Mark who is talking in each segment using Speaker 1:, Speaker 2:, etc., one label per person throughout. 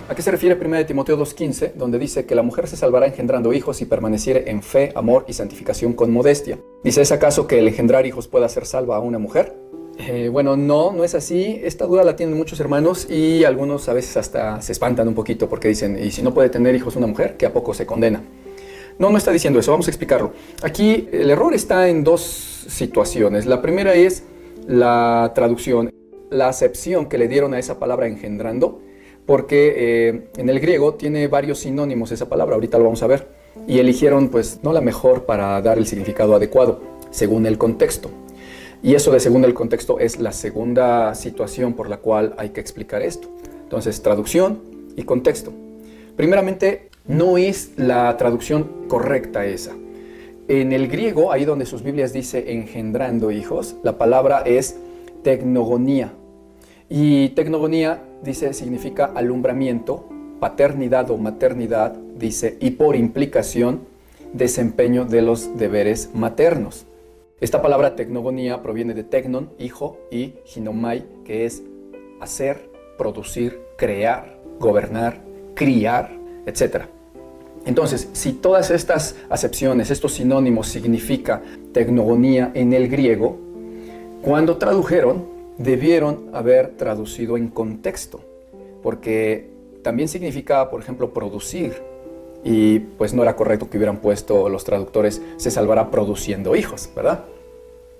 Speaker 1: ¿A qué se refiere 1 Timoteo 2:15, donde dice que la mujer se salvará engendrando hijos si permaneciere en fe, amor y santificación con modestia? Dice, ¿es acaso que el engendrar hijos pueda hacer salva a una mujer? Bueno, no es así. Esta duda la tienen muchos hermanos y algunos a veces hasta se espantan un poquito porque dicen, ¿y si no puede tener hijos una mujer, que a poco se condena? No está diciendo eso, vamos a explicarlo. Aquí el error está en dos situaciones. La primera es la traducción, la acepción que le dieron a esa palabra engendrando, porque en el griego tiene varios sinónimos esa palabra, ahorita lo vamos a ver, y eligieron pues no la mejor para dar el significado adecuado, según el contexto. Y eso de según el contexto es la segunda situación por la cual hay que explicar esto. Entonces, traducción y contexto. Primeramente, no es la traducción correcta esa. En el griego, ahí donde sus Biblias dice engendrando hijos, la palabra es tecnogonía. Y tecnogonía, dice, significa alumbramiento, paternidad o maternidad, dice, y por implicación, desempeño de los deberes maternos. Esta palabra tecnogonía proviene de tecnon, hijo, y ginomai, que es hacer, producir, crear, gobernar, criar, etc. Entonces, si todas estas acepciones, estos sinónimos significa tecnogonía en el griego, cuando tradujeron, debieron haber traducido en contexto, porque también significa, por ejemplo, producir, y pues no era correcto que hubieran puesto los traductores, se salvará produciendo hijos, ¿verdad?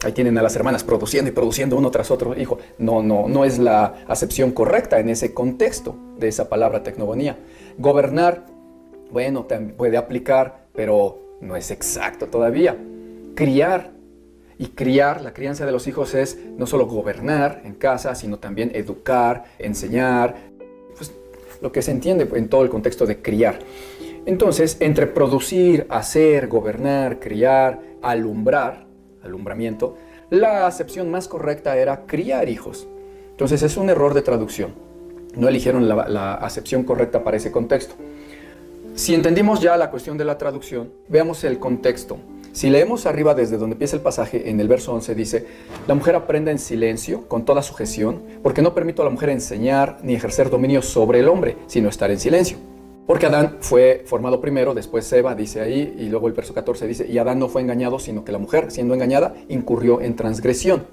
Speaker 1: Ahí tienen a las hermanas produciendo y produciendo uno tras otro hijo. No es la acepción correcta en ese contexto de esa palabra tecnogonía. Gobernar, bueno, también puede aplicar, pero no es exacto todavía. Criar, y criar, la crianza de los hijos es no solo gobernar en casa, sino también educar, enseñar, pues lo que se entiende en todo el contexto de criar. Entonces, entre producir, hacer, gobernar, criar, alumbrar, alumbramiento, la acepción más correcta era criar hijos. Entonces es un error de traducción. No eligieron la acepción correcta para ese contexto. Si entendimos ya la cuestión de la traducción, veamos el contexto. Si leemos arriba desde donde empieza el pasaje, en el verso 11 dice, la mujer aprenda en silencio, con toda sujeción, porque no permito a la mujer enseñar ni ejercer dominio sobre el hombre, sino estar en silencio. Porque Adán fue formado primero, después Eva, dice ahí, y luego el verso 14 dice, y Adán no fue engañado, sino que la mujer, siendo engañada, incurrió en transgresión.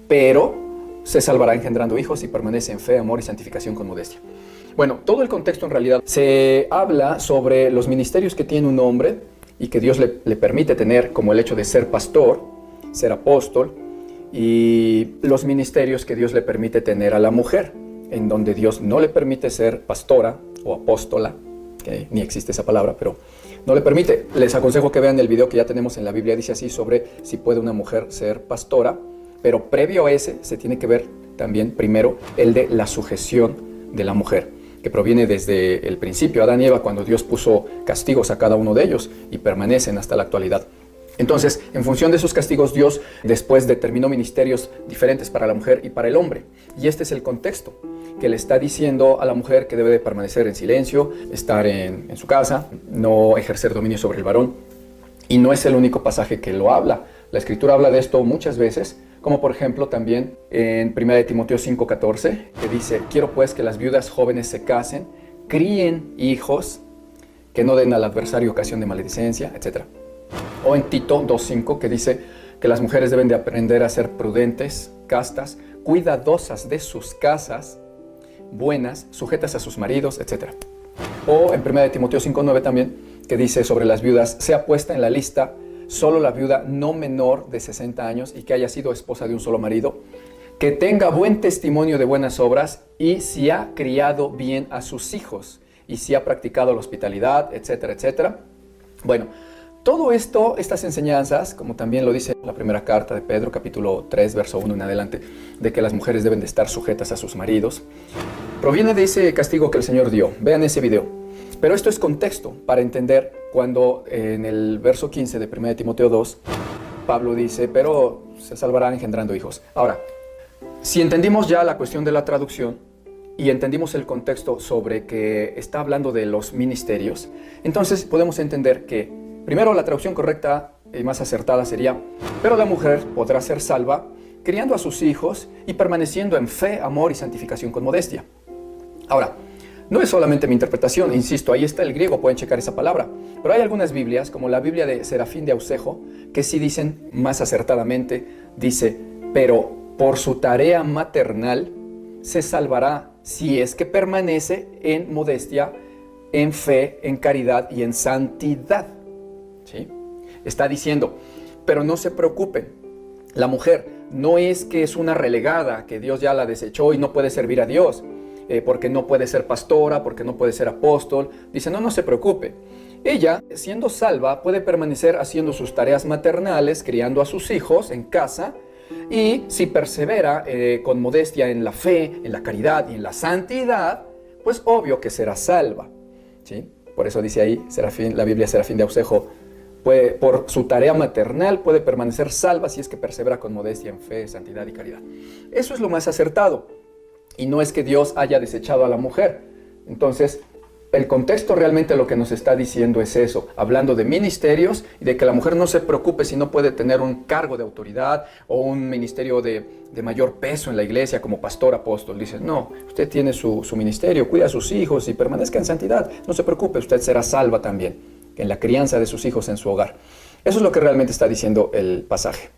Speaker 1: Pero se salvará engendrando hijos y permanece en fe, amor y santificación con modestia. Bueno, todo el contexto en realidad se habla sobre los ministerios que tiene un hombre y que Dios le permite tener, como el hecho de ser pastor, ser apóstol, y los ministerios que Dios le permite tener a la mujer, en donde Dios no le permite ser pastora o apóstola, que ni existe esa palabra, pero no le permite. Les aconsejo que vean el video que ya tenemos en la Biblia, dice así sobre si puede una mujer ser pastora, pero previo a ese se tiene que ver también primero el de la sujeción de la mujer, que proviene desde el principio, Adán y Eva, cuando Dios puso castigos a cada uno de ellos y permanecen hasta la actualidad. Entonces, en función de esos castigos, Dios después determinó ministerios diferentes para la mujer y para el hombre. Y este es el contexto, que le está diciendo a la mujer que debe de permanecer en silencio, estar en su casa, no ejercer dominio sobre el varón. Y no es el único pasaje que lo habla. La Escritura habla de esto muchas veces, como por ejemplo también en 1 Timoteo 5:14, que dice, quiero pues que las viudas jóvenes se casen, críen hijos, que no den al adversario ocasión de maledicencia, etc. O en Tito 2:5, que dice que las mujeres deben de aprender a ser prudentes, castas, cuidadosas de sus casas, buenas, sujetas a sus maridos, etc. O en 1 Timoteo 5:9 también, que dice sobre las viudas, sea puesta en la lista solo la viuda no menor de 60 años y que haya sido esposa de un solo marido, que tenga buen testimonio de buenas obras y si ha criado bien a sus hijos y si ha practicado la hospitalidad, etcétera, etcétera. Bueno, todo esto, estas enseñanzas, como también lo dice la primera carta de Pedro, capítulo 3, verso 1 en adelante, de que las mujeres deben de estar sujetas a sus maridos, proviene de ese castigo que el Señor dio. Vean ese video. Pero esto es contexto para entender cuando en el verso 15 de 1 Timoteo 2, Pablo dice, pero se salvarán engendrando hijos. Ahora, si entendimos ya la cuestión de la traducción y entendimos el contexto sobre que está hablando de los ministerios, entonces podemos entender que, primero, la traducción correcta y más acertada sería, pero la mujer podrá ser salva criando a sus hijos y permaneciendo en fe, amor y santificación con modestia. Ahora, No es solamente mi interpretación, insisto, ahí está el griego, pueden checar esa palabra. Pero hay algunas Biblias, como la Biblia de Serafín de Ausejo, que sí dicen más acertadamente, dice, pero por su tarea maternal se salvará si es que permanece en modestia, en fe, en caridad y en santidad. ¿Sí? Está diciendo, pero no se preocupen, la mujer no es que es una relegada, que Dios ya la desechó y no puede servir a Dios, porque no puede ser pastora, porque no puede ser apóstol. Dice, no se preocupe. Ella, siendo salva, puede permanecer haciendo sus tareas maternales, criando a sus hijos en casa, y si persevera con modestia en la fe, en la caridad y en la santidad, pues obvio que será salva. ¿Sí? Por eso dice ahí, la Biblia Serafín de Ausejo, por su tarea maternal puede permanecer salva si es que persevera con modestia en fe, santidad y caridad. Eso es lo más acertado. Y no es que Dios haya desechado a la mujer. Entonces, el contexto realmente lo que nos está diciendo es eso, hablando de ministerios y de que la mujer no se preocupe si no puede tener un cargo de autoridad o un ministerio de mayor peso en la iglesia como pastor, apóstol. Dice, no, usted tiene su ministerio, cuida a sus hijos y permanezca en santidad. No se preocupe, usted será salva también en la crianza de sus hijos en su hogar. Eso es lo que realmente está diciendo el pasaje.